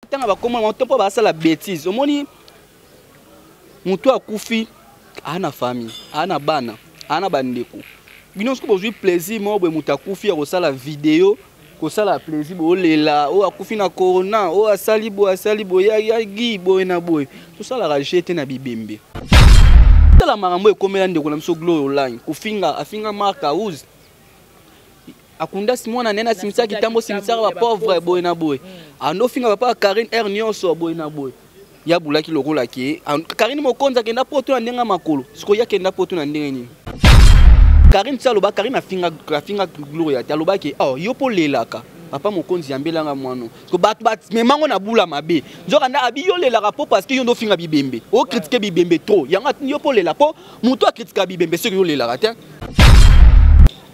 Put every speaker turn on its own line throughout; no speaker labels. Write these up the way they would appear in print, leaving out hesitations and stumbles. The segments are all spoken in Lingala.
Tant va comment on tempo ba ça la bêtise. Au moni mutu akufi ana famille, ana bana, ana bandeko. Bino ce que vous plaisir moi be mutu akufi ko ça la vidéo, ko ça la plaisir bo lela, o akufi na corona, o asali bo ya gi bo na boy. Tout ça la rajete na bibembe. La marambo e komela ndeko na mso glow online. Kufinga afinga marka use. Akunda simona nena simisa kitambo simisa ba pauvre boy na boy. Ando finga papa Karine R nyonso boy na boy. Ya bulaki lokola ki Karine mokonza kenda poto na ndenga makolo. Siko ya kenda poto na ndenga nini. Karine tsaloba Karine afinga gloria. Taloba ki oh yo po lelaka. Papa mokonzi yambelanga mwano. Siko bat memango na bula mabe. Nzoka nda abi yo lelaka po parce que yo ndo finga bibembe. O critiquer bibembe trop. Yanga yo po lela po muto a critiquer bibembe siko yo lelaka te.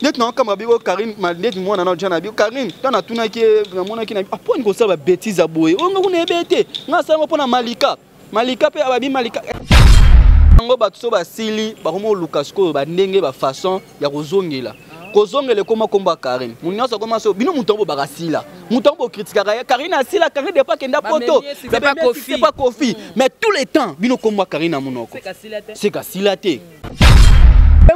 Net na kama biko Karine malnet mwana na jana biko Karine tana tuna ki na mona ki na apo ngo sala bêtise aboye onga kuna ebete nga sala pona Malika pe ababi Malika ngo batso basili ba komo Lucas ko ba ndenge ba façon ya kozongela kozongele koma komba Karine munyosa koma so bino mutombo bakasila mutombo critiquer Karine asila Karine de pas kenda poto c'est pas Kofi mais tous les temps bino komba Karine munoko c'est kasilate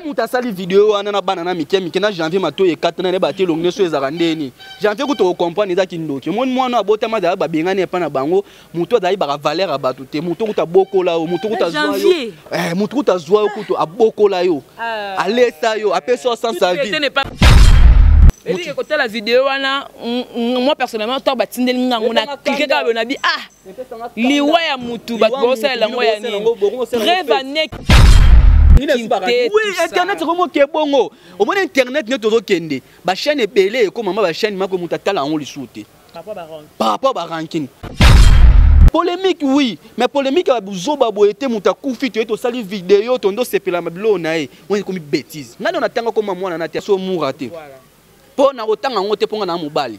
muta sali vidéo wana na bana na mike na janvier matoye 4 na ne ba telongne so ezaka ndeni janvier kuto comprendre za kindoki mwana abota ma ba bengane pa na bango muto dai ba valeur abatu te muto kuta bokola yo muto kuta zwa yo muto kuta zwa yo kuto abokola yo alesa yo apeso sans sa vie.
Et dit que la vidéo moi personnellement to batindeli ngango na cliquer ka na bi liwa ya mutu ba ko sala ngo ya ni rêve oui, internet comment qui est bon. Au moins internet n'est toujours kende. Ba chaîne est belé comme maman ba chaîne mako mutatala on li souté. Papa ba ranking. Polémique oui, mais polémique ba buzoba boete mutakufi to sali vidéo tondo sepela mablo na e. On comme bêtise. Ngana na tanga comme mwana na te so murate. Po na otanga ngote ponga na mobali.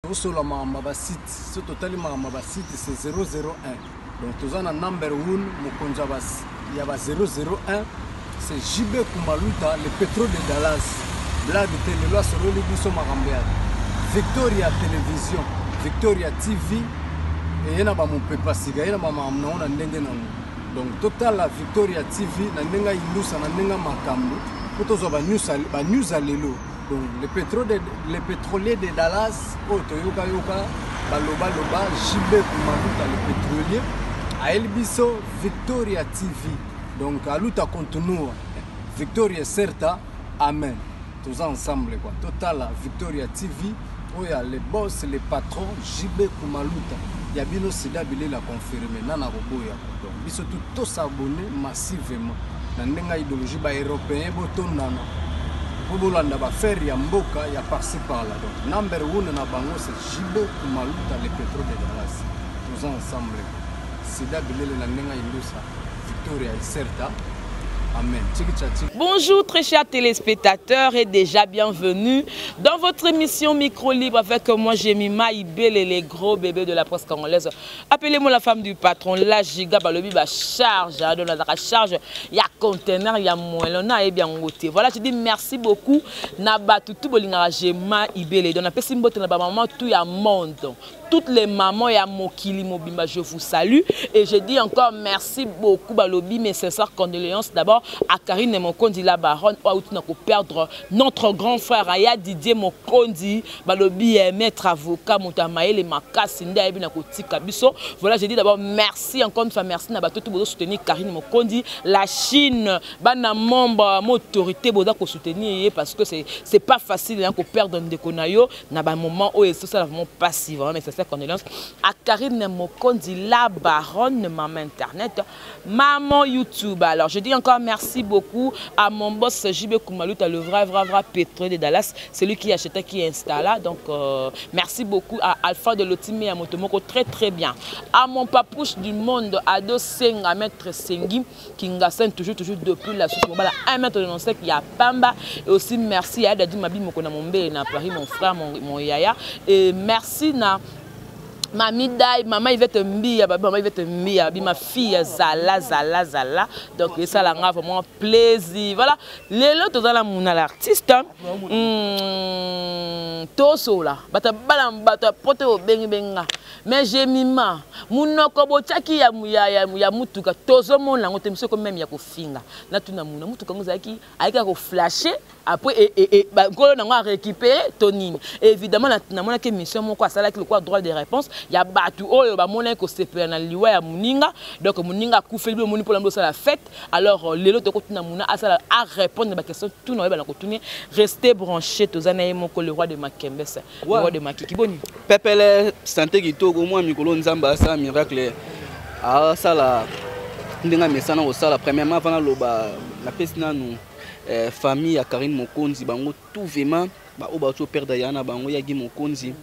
Osola mama ba site, ce total mama ba site c'est 001. Donc tous en number 1 mokonja bas. Il y a 001. C'est JB Kumaluta, le pétrole de Dallas. Blague de Téléloa sur le Libiso Marambéa. Victoria Télévision, Victoria TV. Et il y a mon papa Siga, il y a ma maman, on a donc total la Victoria TV, na nenga Ilusa, na nenga Makambo. Pour tous les news à l'élo. Donc le pétrolier de Dallas, Toyoka Yoka, Baloba Loba, JB Kumaluta, le pétrolier. À Elbiso, Victoria TV. Donc, à l'outa continue, Victoria Certa, Amen. Tous ensemble, quoi. Total, Victoria TV, où il y a les boss, les patrons, JB Kumaluta. Il y a bien aussi d'habiller la confirmer, Nana Roboya. Donc, ils sont tous s'abonner massivement. Dans l'idéologie européenne, Botondana. Pour vous faire, il y a Mboka, il y a par-ci par-là. Donc, number 1 na bango, c'est JB Kumaluta, les pétrole de Dallas. Tous ensemble. C'est d'habiller la Nenga Ilusa. Victoria Certa. Amen.
Bonjour très chers téléspectateurs et déjà bienvenue dans votre émission Micro Libre avec moi Jemima Ibel et les gros bébés de la presse congolaise. Appelez-moi la femme du patron, la giga balobi ba charge, dans la charge, il y a conteneur, il y a moellona et bien ngoté. Voilà, je dis merci beaucoup na batutu bolinga Jemima Ibel donc na pesi mbote na ba maman tout ya monde. Toutes les mamans et à Mokili Mobimba, je vous salue et je dis encore merci beaucoup Balobi, mes sincères condoléances d'abord à Karine Mokondi la baronne où tu n'as pas perdre notre grand frère Aya Didier Mokondi Balobi est maître avocat Moutamae les Makasi Nda Ebi na kotika biso. Voilà, je dis d'abord merci encore une fois merci na bato tout bodo soutenir Karine Mokondi, la Chine bana membre autorité boda ko soutenir parce que c'est pas facile hein, ko perdre ndekonayo na ba moment où c'est ça vraiment passif vraiment mais condoléances à Karine Mokondi, la baronne, maman internet, maman YouTube. Alors je dis encore merci beaucoup à mon boss JB Kumaluta, le vrai pétrolier de Dallas, c'est lui qui achetait, qui installa. Donc merci beaucoup à Alpha de Lotimi et à Motomoko, très bien. À mon papouche du monde, à Senga, maître Sengi, qui ngassène toujours depuis la source mobile, à 1m95, il y a Pamba. Et aussi merci à Dadi Mabi Mokona Mombe, na Paris, mon frère, mon yaya. Et merci na Mamie Dai, maman il va te mbia, maman il va te mbia, ma fille zala. Donc ça là vraiment plaisir. Voilà, les autres dans la mouna l'artiste. Toso là, bata balam bata pote o benga. Mais j'ai mima, munoko bochaki ya mutuka tozo mon la ngote monsieur comme même ya ko finga. Na tuna muna mutuka ngozaki aika ko flasher après et ba ngolo na nga récupérer tonini. Évidemment na mona ke mission moko asala ki le quoi droit de réponse. Ya batu oyo ba mona ko sepela na liwa ya muninga. Donc muninga kufe bi moni pour la fête. Alors lelo to ko tuna muna asala à répondre ba question tout na ba na ko tuni rester branché tozana moko le roi de Makembese. Le roi de Makiki boni.
Pepele santé qui au moins mikolo nzamba ça miracle ah ça la ndinga mesana au ça la premièrement avant loba la pesina nous famille ya Karine Mokonzi bango tout vraiment ba oba to perdre yana bango ya gi Mokonzi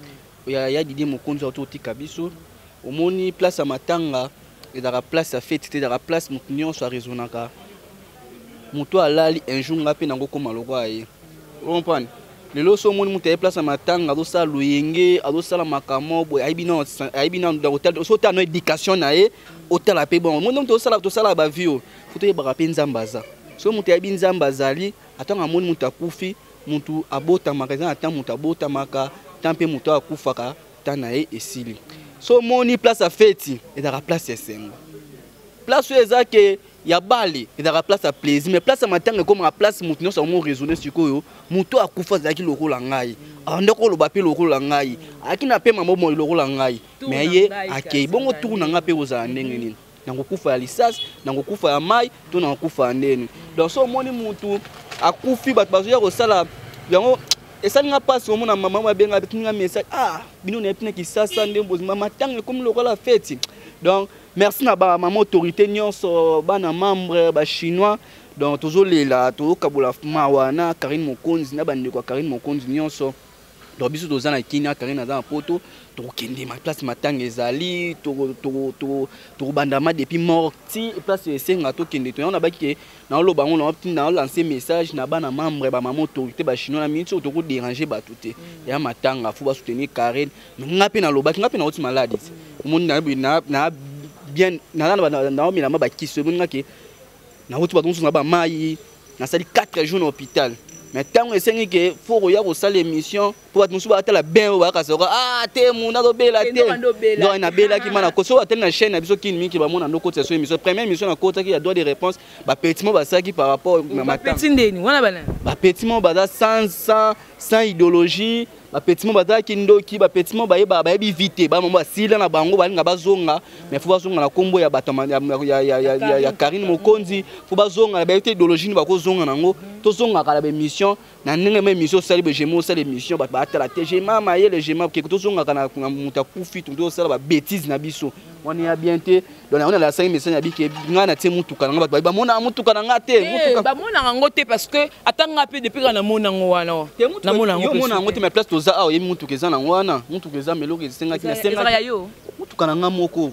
ya Didier Mokonzi auto tika biso omoni place à matanga et dans la place à fête dans la place mutunyo so rezonaka muto alali un jour ngapi nango koma lokwa ye on comprend le loso moni muté place à matanga do sa luyenge ado sala makamo boy aibina dans hôtel so ta no éducation na ye hôtel la pe bon mon to sala ba vio foto ba penza mbaza so muté aibinza mbazali atanga moni muta kufi mutu abota magasin ata mutu abota maka tampe mutu akufaka tana ye esili so moni place à fête et dans la place esengo place ezake ya bali et dans la place à plaisir mais place à matanga comme la place mutu no sa mo raisonner sur ko mutu akufa zaki lokola ngai andoko lo bape lokola ngai akina pe mamo mo lokola ngai mais ye akei bongo tourna nga pe oza ndenge nini nango kufa ya lisasi nango kufa ya mai to nango kufa ndeni donc so moni mutu akufi bat bazoya ko sala yango esalinga passe au mona maman wa benga bitinga message bino na epine ki sasa ndembo mama tanga comme lokola fête donc merci na ba maman autorité nyonso bana membre ba chinois donc toujours lela to kabola mawana Karine Mokonzi na bande kwa Karine Mokonzi nyonso donc biso tozana kina Karine za poto to kende ma place matanga ezali to bandama depuis morti place esenga to kende to na baki na lo bango na lancer message na bana membre ba maman autorité ba chinois na minute to ko déranger ba touté ya matanga faut ba soutenir Karine ngapi na lo baki ngapi na oti malade monde na bien na mi na ma ba kiso ngaki na oti ba tonso na ba mai na sali 4 jours na hôpital mais tant que c'est que faut regarder ça l'émission pour être nous battre la bien au baka soko te muna do bela te donc na bela ki mana ko so atteindre la chaîne na biso ki mi ki ba mona ndoko tso émission première émission na kota ki ya droit de réponse ba petit mo ba ça qui par rapport
ma petit ndeni wana bana
ba petit mo ba sans idéologie ba petit mo ba za ki ndoki ba petit mo ba yebi vite ba mo ba sila na bango ba nga bazonga mais faut bazonga na kombo ya batama ya Karine Mokonzi faut bazonga ba idéologie ni ba ko zonga nango to zonga kala ba émission na ndenge même émission sali be jemo sali émission ba la TG mama ye le jema ke to zonga kana muta kufi to sala ba bêtise na biso on est bien te donc on a la 5 message abi ke ngana te mutuka nga ba mona mutuka nga te mutuka
ba mona ngo te parce que atanga pe depuis kana mona ngo wana na mona ngo
mona ngo te mais place toza awo ye mutuka eza na wana mutuka eza meloko esenga ki na senga
ya yo
mutuka nga moko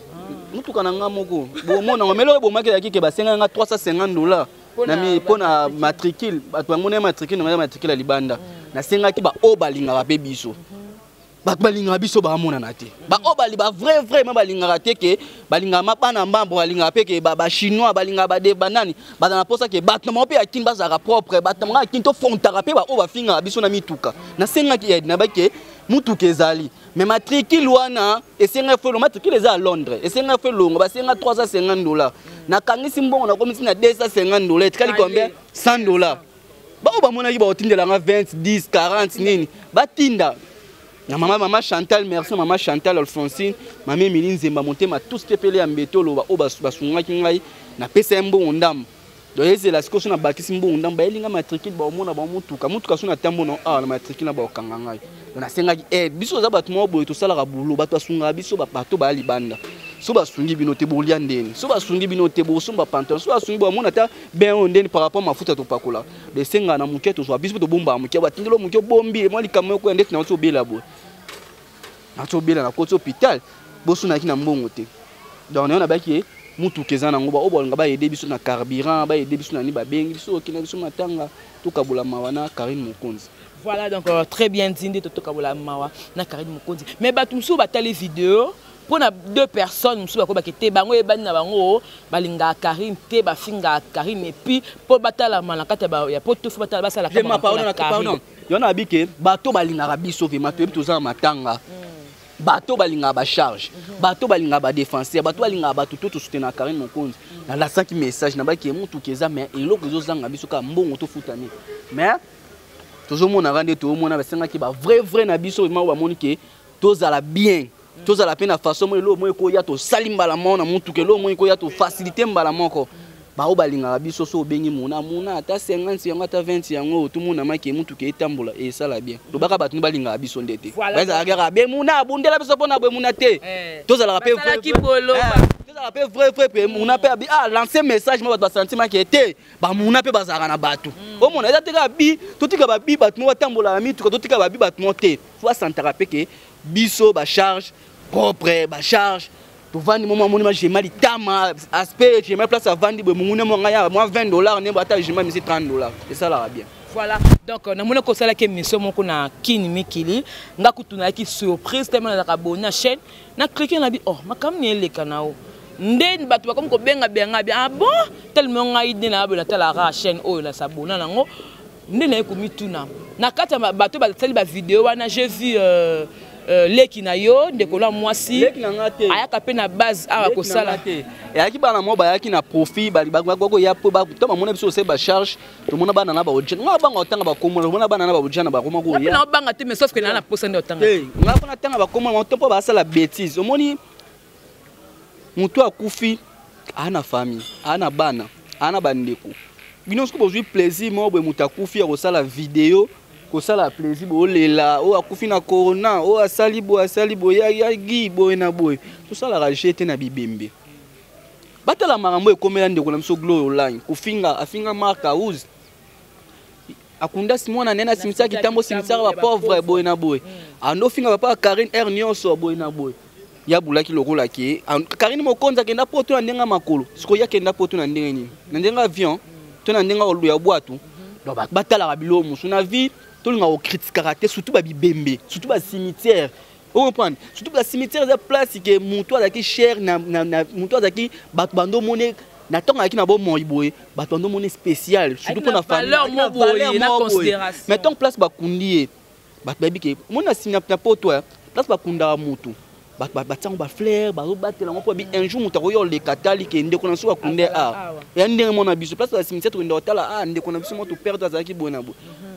mutuka nga moko bo mona ngo meloko bo makela ki ke ba senga nga $350 na mi pona matricule bato ngone matricule na matricule ya libanda na senga ki ba o balinga ba biso ba balinga biso ba mona na te ba o bali ba vraiment balinga te ke balinga mapana mbambo balinga pe ke ba chinois balinga ba de banani ba na posa ke bato mo pe akin ba za propre bato nga akin to fontara pe ba o ba finga biso na mituka na senga ki na ba ke mutuka ezali mais matricule wana esenga fe lo matricule eza à Londres esenga fe longo ba senga $350 na kangisi mbongo na komisi na $250 etikali combien $100 ba o ba mona ki ba otindela nga 20 10 40 nini batinda na maman Chantal merci maman Chantal Alphonsine maman Emiline Zemba Montema tous tepele ya mbeto lo ba o basunga ki ngai na pesa mbongo ndam donc c'est la scoche na bakisi mbongo ndam ba elinga matricule ba omona ba mutuka suna tambo na na matricule na ba okanga ngai na senga ki biso za bato mo boye to sala ka bulo bato asunga biso ba bato ba libanda so basungi bino te bolia ndeni so basungi bino te bo somba pantalon so basungi bo mona ta ben ndeni par rapport mafuta to pakola de senga na muke to so biso to bomba muke batindelo muke bombi mo likamo ko ndeti na so bela bo na so bela na ko so hôpital bo suna ki na mbongo te donc on a ba ki mutu kezana ngo ba obolanga ba aider biso na carburant ba aider biso na ni ba bengi biso ki na biso matanga to kabula mawana Karine Mokonzi.
Voilà donc très bien dit Toto Kabola Mawa na Karine Mokonzi. Mais batumso batali vidéo pour na deux personnes musu ba ko ba kete bango e bani na bango balinga Karine te ba finga Karine et puis pour batala malakata ba ya pour tout batala ba sala
ka pardon yona abike bato balinga biso ve mato ebi tozana matanga bato balinga ba charge bato balinga ba défenseur bato balinga ba tout soutenir Karine Mokonzi na la 5 message na ba ki mutu keza mais eloko ezozanga biso ka mbongo to futani mais tozomona rande tozomona basenga ki ba vrai na biso ma ba moni ke tozala bien tozala pe na façon mo lo mo ko ya to salimba la mona mutu ke lo mo ko ya to faciliter mbala moko ba o balinga biso so bengi muna ata 50 yango ata 20 yango tout monde ma ki mutu ke etambola et ça la bien to baka bato balinga biso ndete baza agara be muna abundela biso pona be muna te tozala pe vrai pe muna pe abi lancer message mo bato sentiment ki était ba muna pe bazara na bato o mona eza te ka bi to tika ba bi bato mo batambola mitu to tika ba bi bato mo te soit santara pe ke biso ba charge propre ba charge to vandi moment moni ma j'ai mal tama aspect j'ai mal place à vendre be mungune mo ngaya moi $20 ne bata j'ai mal $30 et ça là bien
voilà donc na mona ko sala ke mission moko na kini mikili nga kutuna ki surprise tellement na kabona chaîne na cliquer na bi oh makam ni eleka nao ndeni bato ba comme ko benga bien ah bon tellement ngai dina ba na tala ra chaîne oh la sabona nango ndena ko mituna na kata bato ba sali ba vidéo wana j'ai vu leki na yo ndekola mwasi ayaka pe na base awa kosala
yaki bana mo bayaki na profit bali bagwa ya po ba to mona biso se ba charge to mona bana na ba ojana nga banga otanga ba komola mona bana na ba ojana ba koma ko ya
na banga te mais sauf que na posa nde otanga
nga pona tanga ba komola to po ba sala bêtise omoni mutu akufi ana famille ana bana ana bandeko bino sko bozwi plaisir mo bo mutu akufi ya kosala vidéo kosala plaisir bo lela o akufi na corona o asali bo ya gi boy na boy to sala rajete na bibembe batala marambo ekomela ndeko na mso glow online kufinga afinga marka uz akunda simona nena simisa kitambo simisa ba pauvre boy na boy ando finga papa Karine Ernioso boy na boy ya bulaki lokola ki Karine Mokonzi kenda poto na ndenga makolo siko ya kenda poto na ndenga nini na ndenga avion to na ndenga olu ya bwatu do batala ka bilo musu na vie tout le monde critique karaté surtout ba bibembe surtout ba cimetière on comprend surtout ba cimetière des places que mutu azaki cher na mutu azaki bato bando monnaie na tonga ki na bo moiboy bato bando monnaie spécial surtout pour la famille
na valeur na considération
mais ton place ba kundi bato babi ke mona simna na poto place ba kunda mutu batango ba fleur ba batela mo po bi un jour mutu yo le katali ke ndeko na so ba kunde ya ndenge mona biso place ba cimetière to ndotala ndeko na biso mo to perdre azaki bona bo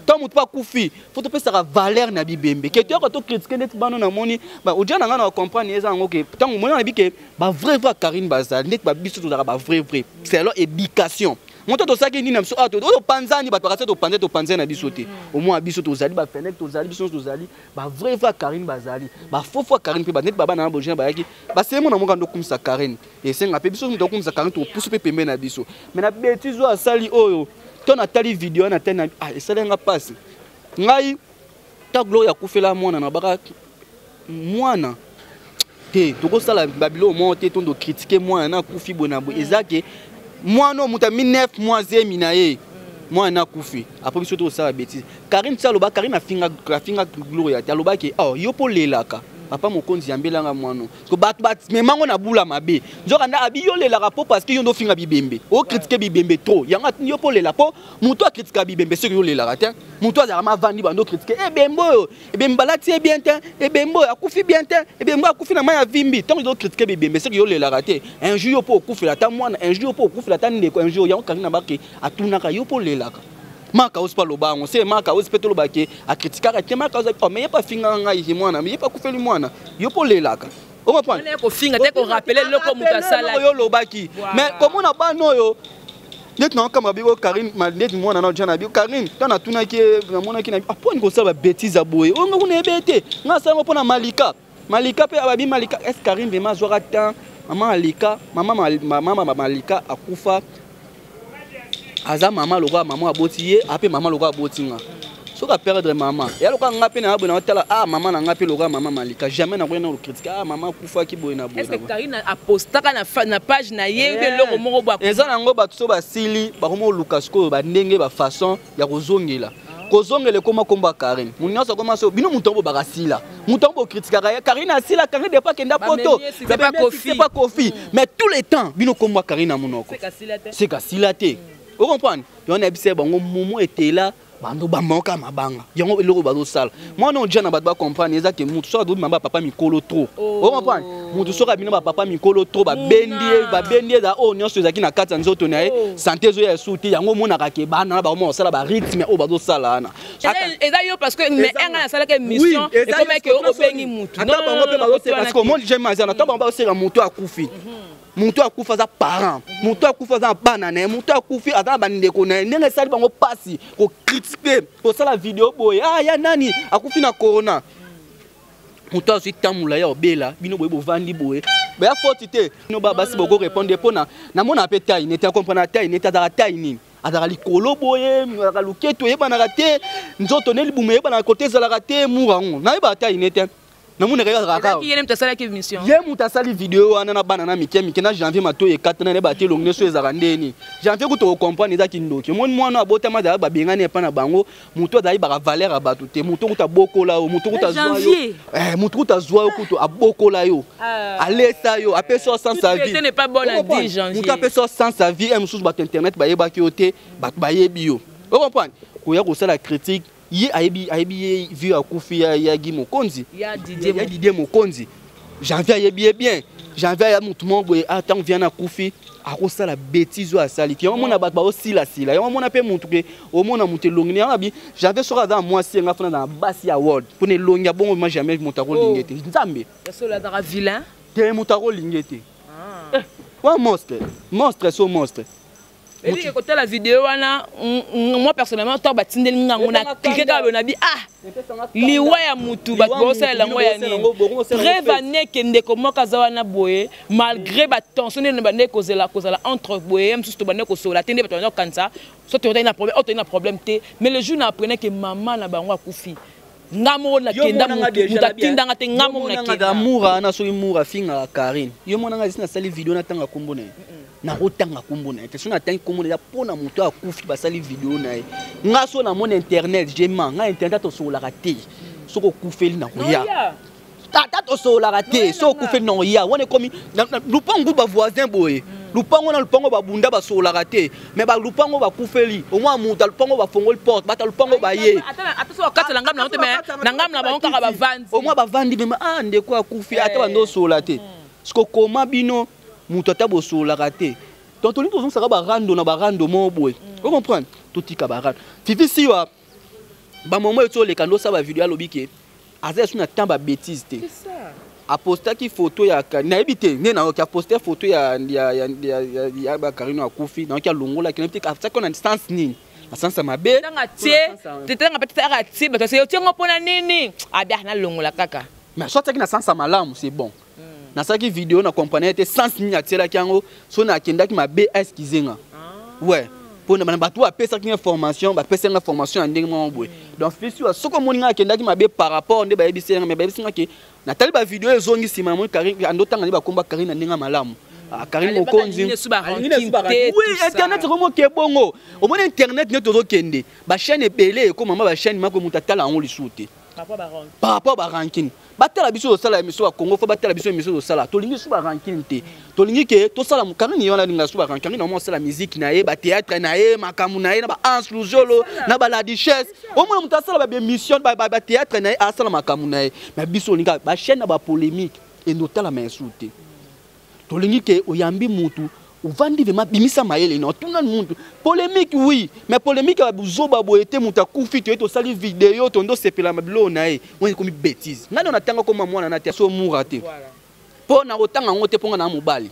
tant mutu pas kufi faut te faire valeur na bibembe que tu as to critiquer net bano na moni ba odia na ngana comprendre eza ngo ke tant mona na bi ke ba vrai Karine bazal net ba biso to ba vrai c'est alors éducation monto to saki ni na biso to panzani ba to panzana biso te au moins biso to zali ba fenêtre to zali biso to zali ba vrai Karine bazali ba faux Karine pe ba net baba na bojina ba yaki ba c'est mon amour ndo kumisa Karine et senga pe biso ndo kumisa Karine to pousse pe pembe na biso mais na bêtise o asali oyo ton atali vidéo na tena esalenga passe ngai ta gloire ya kufela mwana na baka mwana te toko sala babilo monte ton do critiquer mwana na kufi bonabo ezake mwana muta 9 mois zemi na ye mwana kufi après biso to sala bêtise Karine saloba Karine afinga gloire ya loba ke oh yo po lelaka papa Mokonzi yambelanga mwano ko bat mais mango na bula mabe nzoka nda abi yo lela rapo parce que yo ndo finga bibembe o critiquer bibembe trop yanga yo po lela po muto a critiquer bibembe ce que yo lela ratin muto azara ma vandi bando critiquer bembo bemba la tie bien ten bembo akufi bien ten bembo akufi na maya vimbi tant yo critiquer bibembe ce que yo lela ratin un jour yo po okufi la ta mwana un jour yo po okufi la ta ndeko un jour yanga Karine baki atunaka yo po lela Maka ose pas le bango, c'est Maka ose peut le baquer à critiquer à Maka ose mais il a pas fini en moana, mais il pas coupé le moana. Il faut les lacs. On va prendre.
On finir dès qu'on rappelle le comme Mutasala.
Yo baki. Mais comment on a pas no yo? Net non comme abiko Karine, net moana na jana abiko Karine. Tana tuna ki na mona ki na apone ko ça ba bêtise aboye. On nga bêté. Nga ça pona Malika. Malika pe ababi Malika. Est Karine vraiment zora temps? Maman Malika, maman Malika akufa. Aza maman loka maman abotiye après maman loka abotinga soka perdre maman ya loka ngape na abona otala maman na ngape loka maman Malika jamais na kwena critiquer maman kufa ki boyena boyena.
Est-ce que Karine a posté na page na ye que loko moko ba
eza nango ba tso ba sili ba komo luka sko ba ndenge ba façon ya kozongela kozongele koma komba Karine munya so koma so bino mutombo bakasila mutombo critiquer Karine asila Karine de pas kenda poto c'est pas Kofi mais tous les temps bino komba Karine na munoko c'est kasila te vous comprenez on a observé bango momo était là bando bamoka mabanga yango eloko bazo sala moi non déjà na bato ba comprendre ezaki mutu so doute mamba papa mikolo trop vous comprenez mutu so ka bino ba papa mikolo trop ba bendie za o nyonso ezaki na kati nzoto na ye santé zo ya souti yango mona ka ke bana ba mo sala ba rythme o bazo sala na
eza yo parce que mais enga na sala ke mission et comme que o bengi mutu
non bango pe bazo parce que moi j'aime mazana to bango ba sala mutu akufi mutu akufa za parent mutu akufa za bana na mutu akufi azana bandeko na ndenge sali bango pasi ko critiquer ko sala vidéo boy ya nani akufi na corona mutu azu tamula ya obela bino boye bovandi boye ba faute te no ba basi boko répondre pona na mona pe taille n'était comprendre taille n'était za taille nini azala likolo boye azala luketo yeba na raté nzoto ne libume yeba na côté za la raté murango na yeba taille n'était na mona raka
qui aime ta sala qui mission
ye muta sali vidéo ana na bana na mike na janvier mato e 4 na ne ba te longne so ezaka ndeni janvier ko to comprendre ezaki ndoki mon mwana abota ma ba bengani pa na bango muto azali ba valeur abatu te muto kuta bokola o muto kuta zwa yo muto kuta zwa yo kuto abokola yo alesa yo apeso sans sa vie
ce n'est pas bon à 10 janvier
muto apeso sans sa vie et mususu ba internet ba yeba ki ote ba yebi yo vous comprenez ko ya ko sala critique ye aibi vu akufi ya Guy Mokonzi
ya
Didier Mokonzi janvier yebi bien janvier ya mutu mongo attend vient na kufi akosa la bêtise ou asali ki on mona ba sila on mona pe mutu ke o mona mutu longni ya bi janvier sera dans moi si nga fana na basi award pour ne longia bon moi jamais mutako lingete nzambe
ça là vilain
te mutako lingete wa monstre so monstre.
Et puis quand la vidéo moi personnellement toi batindel ngango na cliquer ka na bi liwa ya mutu ba bosa la moya ni prévaner que ndeko moka zawana boye malgré ba tension ne bande kozela entre boye msusu to bande ko sola tende ba to kansa so to na problème te mais le jour na apprenait que maman na bango akufi ngamo na kenda mutu tinda ngate ngamo na kenda
mura na so mura finga Karine yo mona nga zina sali vidéo na tanga kumbona na rotanga kumbona te so na tanga kumbona ya pona mutu akufi basali vidéo na ye nga so na mon internet jema nga internet to so la raté so ko kufeli na koya tata to so la raté so kufeli na koya wone komi lupango ba voisin boye lupango na lupango ba bunda ba so la raté mais ba lupango ba kufeli au moins mutu lupango ba fongol porte ba lupango ba ye
ata so kata la ngam na te mais na ngam na ba on ka ba vandi
au moins ba vandi mais ndeko akufi ata ba ndo so la te sko koma bino mutu ata bo so la raté donc to linto saka ba rando na ba rando mo boy vous comprenez tout tika ba rando fifi si wa ba moment eto le kando sa ba vidéo alobike aza suna tamba bêtise te
c'est ça
a posté ki photo ya na ebité ne na ka posté photo ya ba Karine akufi na ka longola ki na petit ça qu'on a distance nini na sens mabe
tanga tie tetanga peut-être ara tie parce que yo pona nini abia na longola kaka
mais soit ki na sens malamu c'est bon na saki vidéo na compagnie était sens ni atira kiango so na kenda ki mabe excusenga ouais pour na bato a pesa ki information ba pesa nga formation en ndenge mo boy donc fisi wa soko moninga kenda ki mabe par rapport nde ba yebisi nga mais ba yebisi nga ki na tali ba vidéo ezongi sima mo Karine andotanga ni ba komba Karine ndenge malamu Karine Mokonzi oui internet vraiment ke bongo au moins internet ne tozo kende ba chaîne ebele ko mama ba chaîne mako mutatala ngo lisute par rapport ba ranking batala biso au sala émission à Congo faut batala biso émission au sala to lingi suba ranking te to lingi ke to sala Karine yona linga suba ranking na mo sala musique na ye ba théâtre na ye makamu na ye na ba Hans Luzolo na ba la duchesse au moins mutasala ba émission ba théâtre na ye asala makamu na ye mais biso linga ba chaîne na ba polémique et notala m'insulter to lingi ke oyambi mutu uvandi vema bimisa mayele na tuna muntu polémique oui mais polémique ba buzoba boyete muta kufi to sali vidéo to ndo sepela mabilo na ye woni komi bêtise ngana na tanga koma mwana na te so murate po na otanga ngote ponga na mobali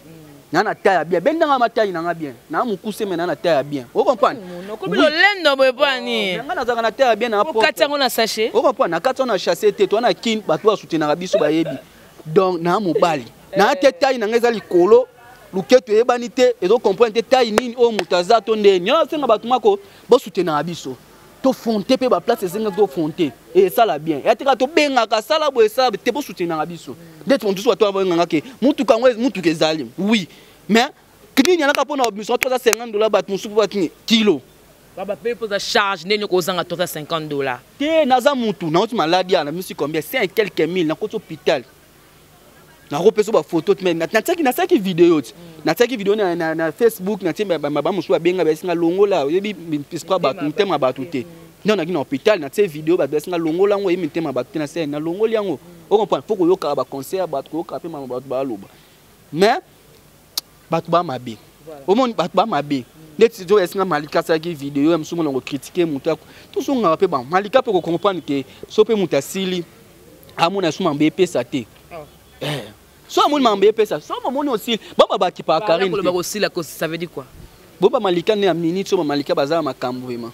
na taya bien bendanga matai na bien na mukuse mena na taya bien o comprendre
ko bilo lendo boy pani
ngana zaka na taya bien na po
katango na sachet
o comprendre na katango na chasser te to na kin bato ba soutenir biso ba yebi donc na mobali na teta na ngeza likolo luketo yebani te ezo comprendre taille nini o mutaza to ndeni yo senga bato mako bo soutenir biso to fonter pe ba place senga to fonter et ça la bien et tika to benga ka sala bo ça te bo soutenir biso d'être on tout soit to nganga ke mutu kango mutu ke zalim oui mais kini nyana ka pona mission $350 bat musu bat kilo
Baba paye pour sa charge, n'est pas à $50.
Té naza mutu, na autre maladie, na musique combien 5 quelques mille na côté hôpital. Na repère sur photo mais na taki vidéo. Na taki vidéo na Facebook, na tiki ba musu ba benga ba singa longo la, yebi pispra ba ntema ba tuté. Non na hôpital na tiki vidéo ba singa longo la ngo yebi ntema ba tuté na scène na longo liango. On comprend, faut ko yoka ba concert ba ko yoka pe ma ba loba. Mais batu ba mabe. Au monde batu ba mabe. Net jo esinga malika sa ki vidéo ya musumo ngo critiquer muta. Tout son nga pe ba malika pe ko comprendre que so pe muta sili amona suma mbé sa te. So amona mbé sa. So amona aussi baba ba ki pa Karine.
Pour le aussi la cause ça veut dire quoi?
Boba malika ne minute so malika baza makambo vraiment.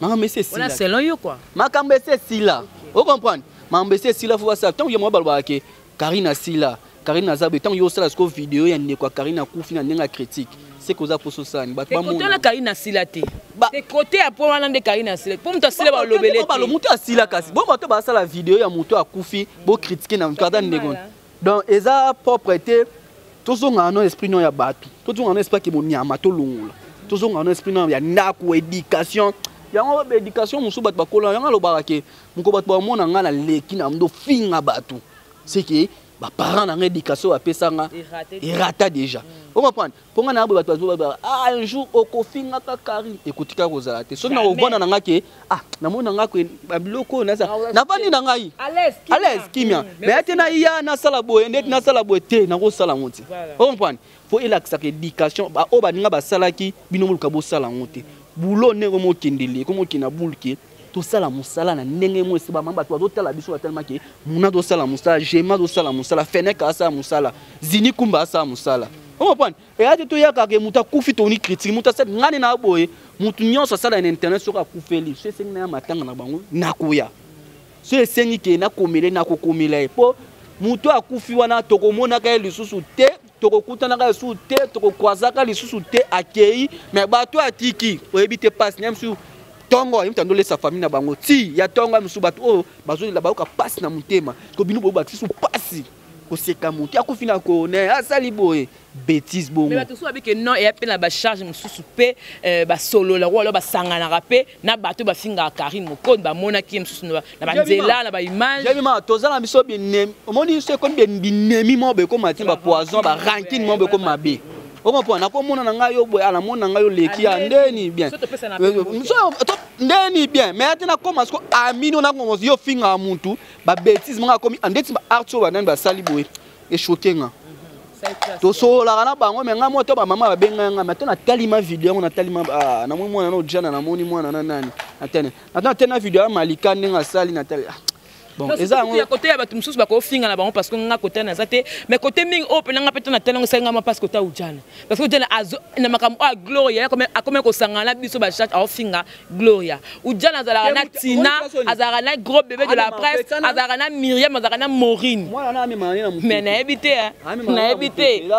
Makambo c'est sila.
On a selon yo quoi.
Makambo c'est sila. Vous comprenez? Makambo c'est sila faut voir ça. Tant yo mo balba ke Karine asila. Karine azabe tant yo sala sko vidéo ya ne kwa Karine akufi na ndenga critique. C'est cause pour ça ni
batba mon côté Karine asilate c'est côté après wana de Karine asilate pour muto asile ba lobelete
ba lo muto asila kasi bon bato ba sala vidéo ya muto akufi bo critiquer na nkada ndego donc eza propreté tozonga no esprit no ya bato tozonga no esprit ke mo nyama to lungula tozonga no esprit no ya ndako éducation yango ba éducation musu bato bakola yango lo barake muko bato ba mona ngana leki na ndo finga bato c'est que ba parents na éducation apesanga irata déjà on comprend pour nga na ba un jour okofinga ka Karine ekotika kozala te so na obona na ngake na mona ngako ba biloko na na bani na ngai à l'aise kimia mais atena iya na sala boye net na sala boye te na ko sala ngoti on comprend faut élaxer éducation ba o ba ninga ba salaki bino muluka bo sala ngoti bulo ne ko mo kindeli ko mo kina bulki to sala musala na ndenge mo esiba mamba to azotala biso tellement que muna do sala musala jema do sala musala feneka asa musala zini kumba asa musala on comprend et ati to yaka ke muta kufi to ni critique muta set ngani na boye mutu nyonso sala na internet soka kufeli so esengi na matanga na bango nakuya so esengi ke na komele na kokomela po mutu akufi wana tokomona ka lisusu te tokokutana ka lisusu te tokokwaza lisusu te akei mais bato atiki oyebite passe nyamsu tongo imtando lesa famille na bango ti ya tongo musu bato o bazo la baoka passe na mutema ko binu bo bakisi passe ko seka mutu akufina ko ne asali boye bêtise bongo
mais bato so abike non et appela ba charge mususu pe ba solo la wala ba sangana rapé na bato ba finga Karine moko ba mona ki mususu na ba nzela na ba image
j'ai ma tozala biso bien omoni se kon bien binemi mo be ko mati ba poison ba ranking mo be ko mabe on comprend na ko mona na ngayo boy ala mona ngayo leki ya ndeni bien ndeni bien mais atena comme asko amino na ko yo finga muntu ba bêtise nga komi andeti ba arto ba nan ba sali boy e choquenga to so la kana bango mais nga moto ba mama ba benga nga mais to na talima vidéo na talima na mwana na ojana na moni mwana na nani atena tena vidéo malika ndenga sali na tali bon eza
ya côté ya bato mususu bako finga na bango parce que nga côté na zate mais côté mingi open nga peta na tena senga ma parce que ta ujana parce que ujana azo na makambo a gloria comme ko sangana biso ba chat a finga gloria ujana zala na tina azara na gros bébé de la presse azara na Myriam azara na Maureen
moi na mimani na mutu
mais na ebité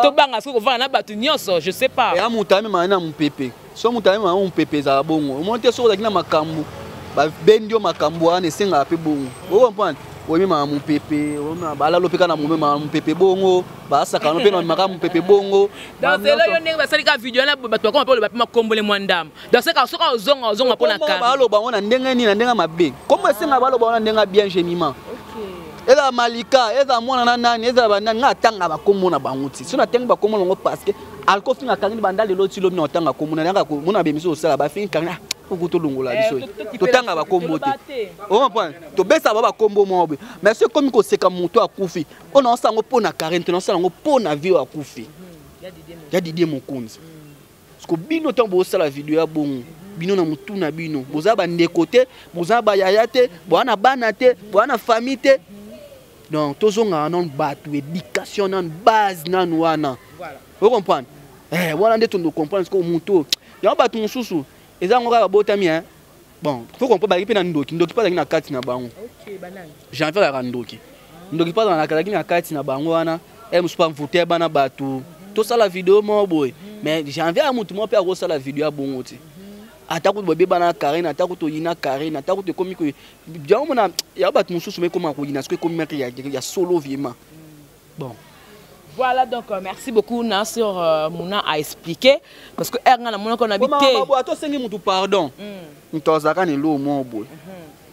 to banga so ko va na bato nyonso je sais pas
ya mutu mimani na mpepe so mutu mimani na mpepe za bongo monte so za kina makambo ba bendio makambo ane senga pe bongo o comprendre o mi ma mu pepe o na bala lopeka na mu ma mu pepe bongo ba saka no pe na maka mu pepe bongo
dans cela yo ndenge ba salika video na bato ko pa le ba kombole mwandam dans ce cas soka ozonga pona ka
ba lo ba ona ndenge ni na ndenge mabe comme senga ba lo ba ona ndenge bien gemiment eza malika eza mwana na nani eza ba nani ngatanga ba komona banguti so na tenga ba komona ngo parce que alko finga Karine bandale loti lo mi otanga komona nanga ko mona be miso sala ba finga Karine to longola biso to tanga ba kombo te on comprend to besa ba kombo mobe mais c'est comme ko seka muto akufi on en sango pona Karine on sango pona vie akufi ya Didier Mokonzi parce que bino tambo sala vidéo ya bongo bino na mutu na bino boza ba ndekote boza ba yaya te bwana bana te bwana famille te donc tozonga non batu éducation nan base nan wana voilà vous comprenez voilà ndeto ndo comprendre que mutu ya batu mususu eza ngora botami hein bon faut qu'on peut ba ripe na ndoki pas na kati na bango
OK banane
j'ai envie la ndoki pas na kati na kati na bango wana musu pas voter bana batu to sala vidéo mo boy mais j'ai envie à mutu mo pe a sala vidéo bongo ti ataku bebe bana Karine ataku to yina Karine ataku to komi ko ya batu mususu me koma ko yina ce que komi ya solo vraiment bon
Voilà, donc merci beaucoup Nassir Mouna a expliqué parce que Erna Mouna qu'on habite.
Toi c'est nous pardon. Nous zaka ni lo mo boy.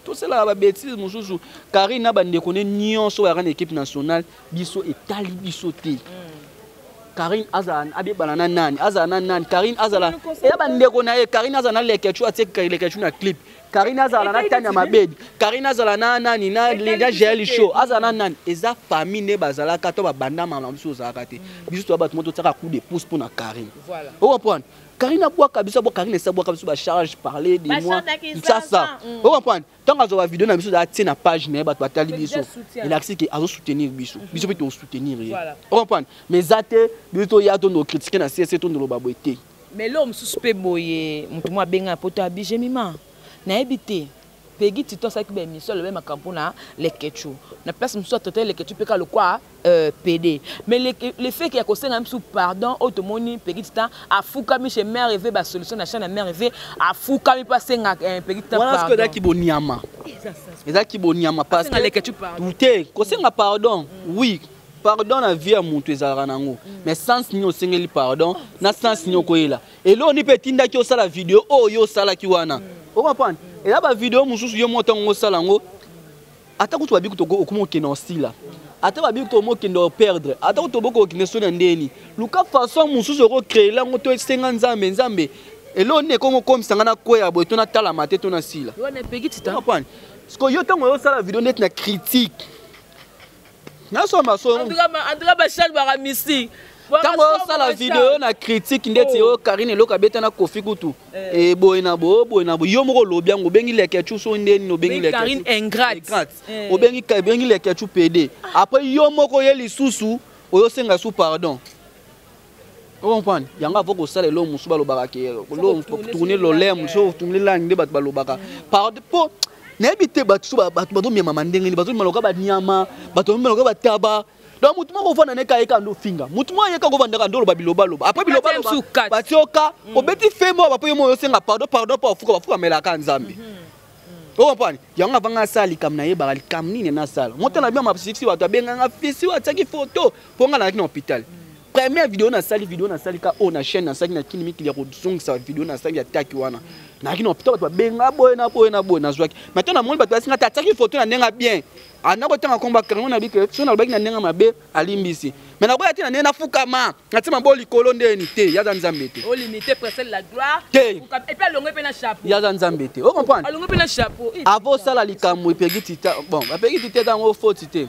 Tout cela ba bêtise mususu Karine na bande connaît nyonso ya équipe nationale biso etali biso te. Karine Azan abi banana nani Azana nani Karine Azala e bande connaît Karine Azana lekechu atie lekechu na clip. Karine Azala na tanya mabedi Karine Azala na nani na lenda gel show Azana nani eza famille ne bazala ka to ba banda mama biso zaka te biso to ba moto tsaka coup de pouce pour na Karine. Voilà. On comprend. Karine a boit kabisa bo Karine sa boit kabisa ba charge parler de moi ça on comprend tant que la vidéo na biso da tie na page ne ba to atali biso il a que azo soutenir biso biso peut soutenir on comprend mais zate biso ya to no critiquer na CC to no ba boité
mais l'homme suspect boye mutu mo benga poto abije mima na ebité Peggy Tito ça qui ben seul le même campona les ketchou na place me soit total les ketchou peka le quoi PD mais le fait qu'il y a conseil même sous pardon automoni Peggy Tito a fouka mi chez mère rêvé ba solution na chaîne mère rêvé a fouka mi passer Peggy Tito
voilà ce que daki boniama ezaki boniama parce que
les ketchou pardon
tout conseil pardon oui pardon na vie à monter ezalaka nango mais sans ni osengeli pardon na sans ni okoyela et là on y petit ndaki osala vidéo oyo sala ki wana on comprend et là ba vidéo mususu yo moto ngo sala ngo ata kutu babi kuto okumo kena style ata babi kuto mo kenda perdre ata kuto boko kena sona ndeni luka façon mususu ko créer la ngoto esenga nzambe et là on est comme sanga na koya boy to na tala mate to na sila
yo na Peggy Tito
comprend parce que yo tango yo sala vidéo net na critique na so ma so
andra ba chal ba misi
tango sala vidéo na critique ndeti yo Karine loka beta na Kofi Kutu e boy na bo yo moko lobi yango bengi lekechu so ndeni no bengi lekechu
Karine ingrate
o bengi lekechu PD après yo moko ye lisusu oyo senga sous pardon on comprend yanga faut ko sala lo musu ba lo baka ke lo tourner lo lem so tourner la ngde bat ba lo baka pardon po n'habite batu bato miama mandengeni bato maloka ba nyama bato maloka ba taba donc mutu moko fona ne ka eka ndo finga mutu mo yeka ko vanda ndo ba biloba loba après biloba loba batioka obeti femo ba poyo mo senga pardon pa fuka mela ka nzambe on comprend yanga vanga sali kam na yeba kam nini na sala motana bien ma psixi bato benga nga fisi wa tsaki photo ponga na hôpital première vidéo na sali ka on na chaîne na sali na kinimi ki ya ko sa vidéo na sali ya taki wana na kino hôpital bato benga boy na zwaki maintenant na moni bato basinga tataki photo na nenga bien ana ko tanga komba kango na bike so na baki na nenga mabe alimbisi mais na boya tina nena fukama na tima boli kolo ndeni te ya za nzambe te
o limiter presser la gloire
et
puis alongo pe na chapeau
ya za nzambe te o comprendre
alongo pe na chapeau
avo sala likambo Peggy Tito bon ba Peggy Tito tango faute te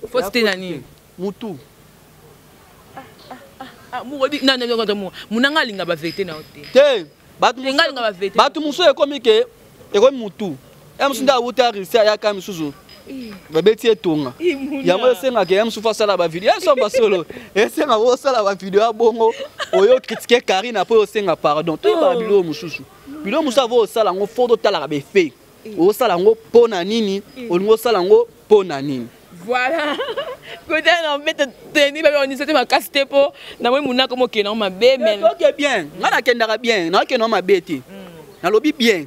faute te nani
mutu
non munanga linga ba vérité na hote
te
batu
muso ekomi ke ekomi mutu musu nda uta risia ya kami suzu babeti etonga yango esenga ke musu fa sala ba video so ba solo esenga wo sala ba video ya bongo oyo critiquer Karine après osenga pardon to ba bilo mususu bilo musa vo sala ngo fodo tala ba fe o sala ngo pona nini o sala ngo pona nini.
Voilà. Côté on met tenir on dit ma casse po na moi muna comme que non ma bé mais
OK bien ngana kendaka bien na que non ma bête na lobi bien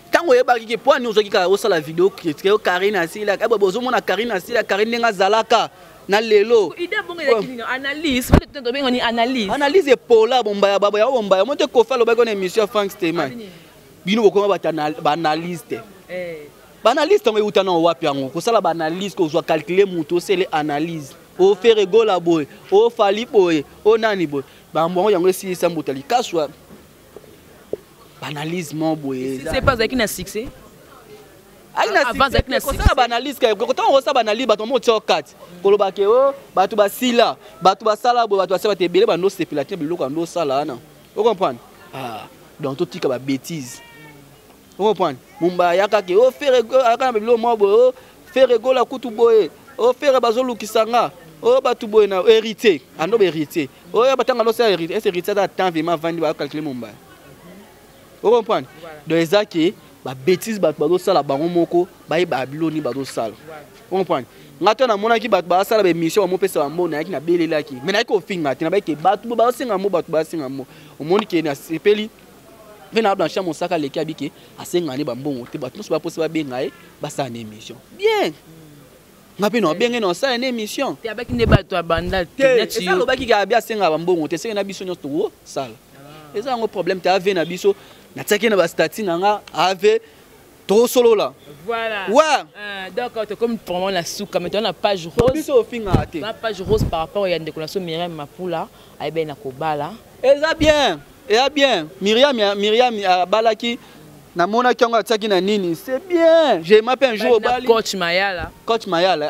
tango yeba ki po ni ozoki ka osala vidéo critiquer Karine asila ka bozo mona Karine asila Karine nga zalaka na lelo
idée bongo ya analyse peut-être bien on
analyse pola bomba ya baba ya bomba ya monte ko fa lo ba ko na émission Frank Steeman bino bokoma ba analyste Banaliste on est au wapi yango ko sala banaliste ko zo calculer muto c'est les analyse o faire rigola boy o fali boy o nani boy ba mbongo yango si ça mbotali kaswa banalise mon boy
c'est pas avec na succès
avant avec na succès ça banalise ko tant on ça banalise ba to mo tio 4 koloba ke o batu basila batu basala boy batu basala tebele ba no sepilate biloko ndo sala na o comprendre donc tout tika ba bêtise. On comprend. Mumba yaka ke o faire aka na bilo mo bo faire gola kutu boye o faire bazolu kisanga o batu boye na hérité ando be hérité o ya batanga no sa hérité est hérité da temps vraiment vandi ba calculer mumba. On comprend. Donc ezaki ba bêtise batu bazo sala bango moko ba ba biloni bazo sala. On comprend. Ngato na mona ki batu ba sala be mission mo pesa mo na yaki na belela ki mais na ko finga tina ba ke batu ba singa mo batu ba singa mo o moni ke na sepeli vena blanchir mon sac à l'équipe biki à 5 années bambon te bato so ba poser ba benga ba sa émission bien ngapi no benge no ça une émission
te avec ne ba to banda
te ça lo baki ka bia senga bambongo te senga na biso nyos to sala eza un problème te ave na biso na tsaki na ba statut nga ave to solo là
voilà
ouais
donc tu comme vraiment la souka mais tu as une page rose
biso finga te
la page rose par rapport à décoration Myriam Mapula ay ben na kobala
eza bien Myriam balaki na mona kiango atsaki na nini c'est bien je m'appelle un jour au bali
coach Mayala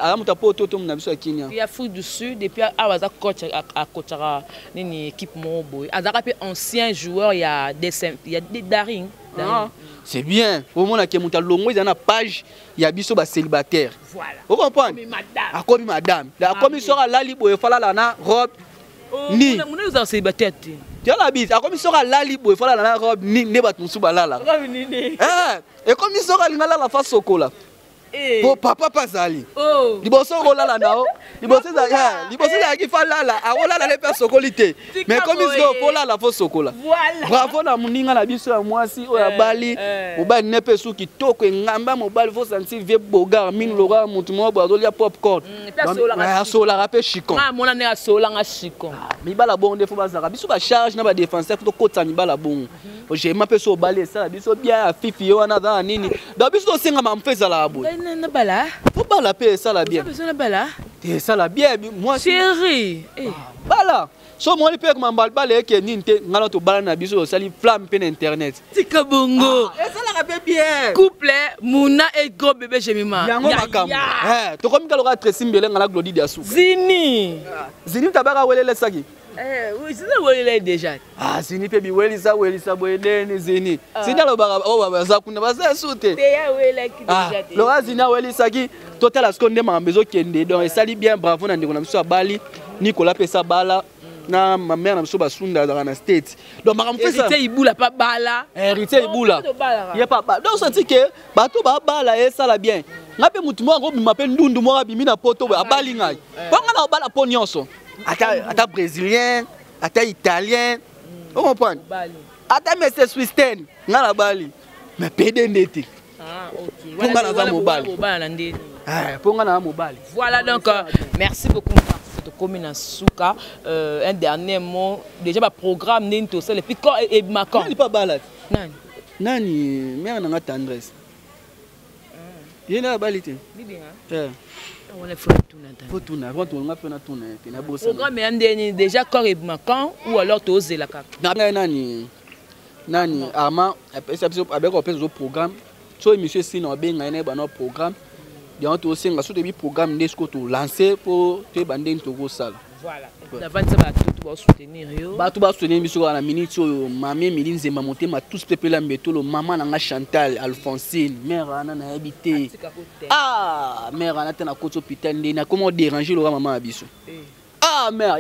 ala muta poto to na biso akinya
il y a Afrique du Sud et puis awaza coach à coachara nini équipe mobo azaka pe ancien joueur il y a des Daring
c'est bien au mona ke muta longo ils na page il y a biso ba célibataire
voilà
vous comprenez akomi madame la commission lali boye fala la na robe ni
mon nous célibataire
tu as la bise akomi sora lali boye fala la na robe ni ne bat musu balala et comme ils sora lingala la face sokola po papa pasali liboso rolala nao liboso za ki falala rolala le pe sokolité mais comme ils go polala fo sokola bravo na muninga na biso ya mwasi o ya bali mobali ne pe su kitoko ngamba mobali fo sentir vie bogar min lora mutu mo bazolia popcorn sola rapé chicon
mona ne sola nga chicon
mi bala bonde fo bazaka biso ba charge na ba défenseur fo kota mi bala bon je m'appelle so bali ça biso bien fifi yo na za nini da biso senga mamfeza la abo
na bala
faut pas la paix ça la bien
ça la bala
et ça la bien moi
chérie
bala so moi pe comme bala ke ninte ngala to bala na biso sali flamme pe internet
tika bongo
et ça la rappelle bien
couple Mouna et gros bébé Jemima
yango makambo to comme kaloka tresimbele ngala glodi dia su
zini
tabaka welele saki
oui c'est ça welele déjà
zini pe bi welisa boyedeni zini zini alobaka o baba za kuna baza sute
te ya wele ki déjà te
lo zini welisa ki total askonde mambezo kende donc esali bien bravo na ndeko na biso abali Nicolas pesa bala na ma mère na biso basunda dans la state donc makambo fesa
héritier ibula pa bala
héritier ibula il pas bala donc senti que bato ba bala esala bien ngape mutu mo ngo bimape ndundu mo abimi na poto abali ngai banga na bala po nyonso ata brésilien ata italien on comprend ata monsieur swisten ngala bali mais pede ndete
OK
ponga na za mobali ponga na mobali
voilà donc merci beaucoup commune à Souka un dernier mot déjà ba programme nento c'est le pico et macan
nani pas balade
nani
mère na tendresse yena balite
bibi
on
est
photo na on a fait na tourner na bossa
programme ndeni déjà corps et macan ou alors toze la kaka
nani ama avec un programme so monsieur sino benga ene ba no programme donc to senga so de programme ndesco to lancer pour te bande to go sala
voilà d'avant ça ba soutenir yo
ba to ba soutenir biso na minute oyo mami milinze ma motema tous pepela mbetolo maman na nga Chantal Alphonsine mère ana na habité mère ana tena ko hôpital ndena comment déranger le maman biso mère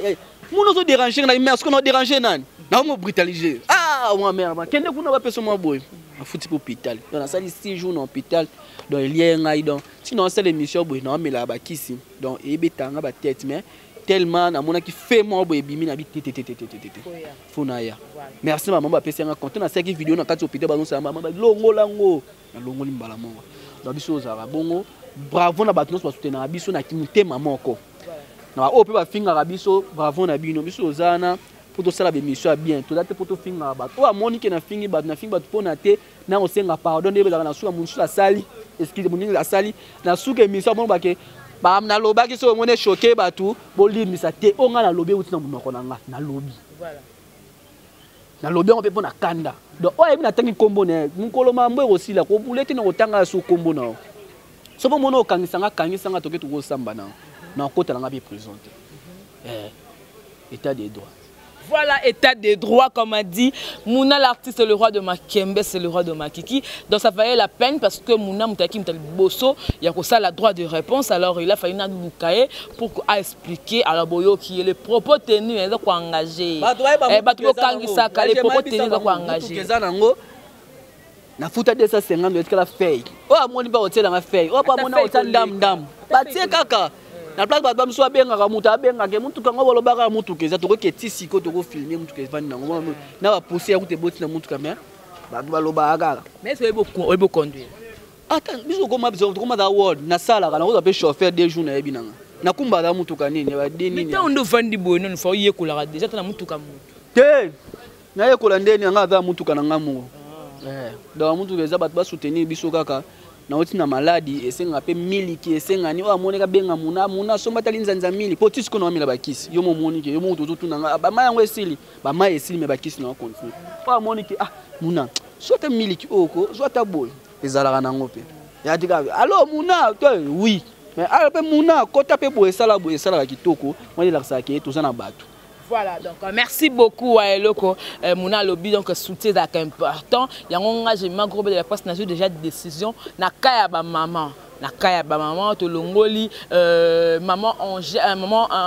mon so déranger na mère ce qu'on a dérangé nani na mo brutaliser moi mère ba kende kuna ba personne mo boy a fouti pour hôpital donc na sali 6 jours dans hôpital donc il y a un aidant sinon c'est l'émission boy non mais là ba kisi donc e betanga ba tête mais tellement na mona qui fait moi boy bimi na bi fonaya merci maman ba pesa nga compte na saki vidéo na kati hôpital ba non ça maman ba longo lango na longo limbala mongo donc biso za bongo bravo na batnos ba soutenir biso na kimute maman ko na o pe ba finga biso bravo na bino biso zana pour tout ça la émission bien tout date pour tout finga ba to amoni ke na fingi ba pona te na o senga pardon de ba na suka munsu la sali excuse moi la sali na suka émission bon ba ke ba na loba ki so mone choqué ba tout bo limisa te o nga na lobe uti na munoko na nga na lobi voilà na lobe on pe pona kanda donc o yebi na tangi kombo ne mukolo mambo aussi la ko buleti na otanga so kombo na so bo mono kangisa nga toke to go samba na kota nga bi présenter état des droits.
Voilà, état des droits, comme a dit Mouna, l'artiste, c'est le roi de Makembe, c'est le roi de Makiki. Donc ça valait la peine parce que Mouna Moutaki Moutali Bosso, il y a ça la droit de réponse. Alors il a fallu nous cahier pour expliquer à la boyo qui est le propos tenu, il doit engager. Les propos tenus doivent engager.
Na futa 250 est la feuille. Oh amoni ba hotel na feuille. Oh pa mona hotel ndam. Batie kaka. Na place ba mso abenga ka mutu abenga ke mutu kanga bolobaka mutu ke za to ko ketisi ko to ko filmer mutu ke vandi nango na ba pousser ya kute boti na mutu kamera. Ba loba kaka.
Mais c'est beau conduire.
attends biso koma biso koma da word na sala kana ko pe chauffeur 2 jours na yebinanga na kumba da mutuka nini ba de nini
mais on vandi boy non faut yekola déjà tana mutuka mutu
te na yekola ndeni nga za mutuka na ngamu donc mutuka eza bato ba soutenir biso kaka na oti na maladi esenga pe miliki esenga ni o amoneka benga muna somba tali nzanza mili potis ko no amila bakisi yo momonike yo moto to tunanga ba mayango esili ba maye esili me bakisi na continue o amonike muna soit miliki oko soit boy ezalaka nango pe ya tika allo muna to oui mais alors pe muna kota pe boy sala kitoko moi la saki to sana bato.
Voilà, donc merci beaucoup à Eloko Mouna Lobby, donc soutien est important. Il y a un gros de la presse, n'a déjà des décisions. Na kaya ba maman, to longoli, maman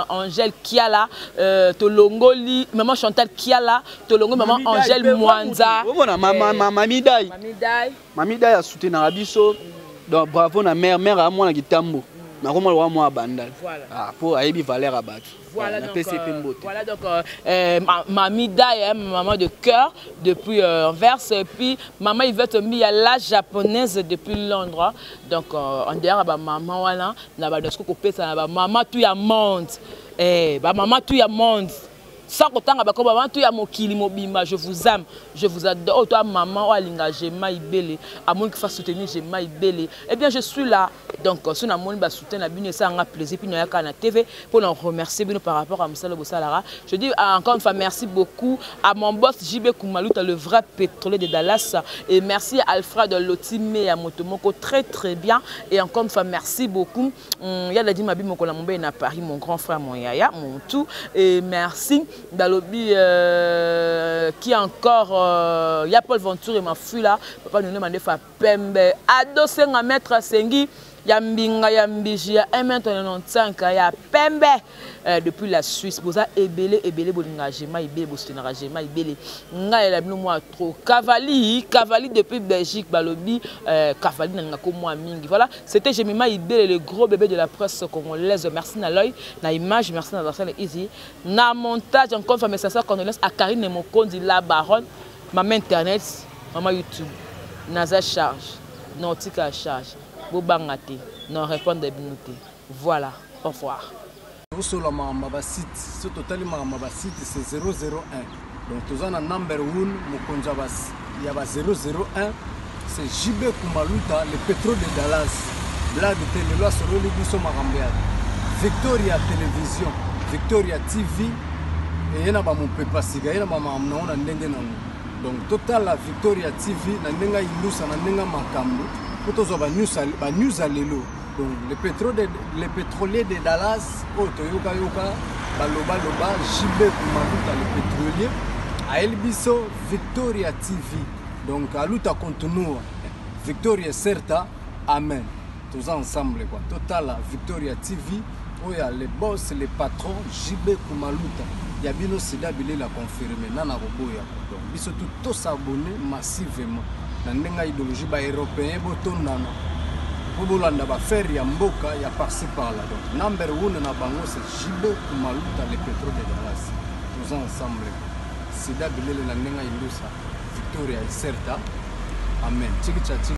Angèle Kiala, to longoli, maman Chantal Kiala, to longoli, maman Angèle Mwanza.
Voilà, Mami Dai a soutenu Arabiso. Donc bravo na mère à moi na Gitambo. Na comment le moi bandal. Voilà. Pour aider Valère à battre.
Voilà donc, Mami Dai, maman de cœur depuis Anvers, et puis maman Yvette mis à la japonaise depuis Londres. Donc on dirait que maman voilà, na ba dosko kopé ça ba maman tout ya monde. Maman tout ya monde. Sans autant que maman tout ya mokili mobimba, je vous aime, je vous adore. Toi maman olinga Jema Ibele, à moins qu'il fasse soutenir Jema Ibele. Eh bien je suis là. Donc si on a mon ba soutenir na bino ça un plaisir puis na na TV pour leur remercier bino par rapport à Moussala Bossalara. Je dis encore une fois merci beaucoup à mon boss JB Kumaluta, le vrai pétrolier de Dallas, et merci à Alfred Lotime et à Motomoko très bien, et encore une fois merci beaucoup. Il y a la dit Mabi Mokola Mombe na Paris, mon grand frère, mon yaya, mon tout, et merci Dalobi qui encore il y a Paul Venture et ma fille là papa nous demande faire pembe ado senga maître sengi ya mbinga ya mbiji ya 1m95 ya pembe depuis la Suisse boza ebele bolinga Jema Ibele bostinara Jema Ibele nga la bino moi trop Cavali depuis Belgique balobi Cavali na ko moi mingi. Voilà, c'était Jema Ibele, le gros bébé de la presse congolaise. Merci na l'œil na image, merci na Marcel Easy na montage. Encore une fois qu'on laisse à Karine Mokondi la baronne, maman internet, maman YouTube, naza charge, nautica charge. Bobangate, non répondre des minutes. Voilà, au revoir.
Sur la site, ce total site c'est 001. Donc tous en number 1, Mokonjabas, il y a 001. C'est JB Kumaluta, le pétrole de Dallas. Blague de télé, sur le Libiso Marambéa. Victoria Télévision, Victoria TV. Et il y a mon papa Siga, il y a maman Amna, donc total la Victoria TV, Nandenga Ilusa, Nandenga Makambo. News à l'élo. Donc les pétroliers de Dallas, Toyoka Yoka, Baloba, JB Kumaluta, le pétrolier, à Elbiso, Victoria TV. Donc à Luta continue, Victoria Certa, Amen. Tous ensemble quoi. Total Victoria TV, où il y a les boss, les patrons, JB Kumaluta. Il y a bien aussi d'habiller la confirmer, Nana Roboya. Donc ils sont tous s'abonner massivement. Nandenga idéologie ba européen botondana bobolanda ba faire ya mboka ya par-ci par-là. Donc number 1 na bango c'est JB Kumaluta, le pétrole de Dallas. Tous ensemble c'est d'abord le nandenga ilusa Victoria Certa. Amen.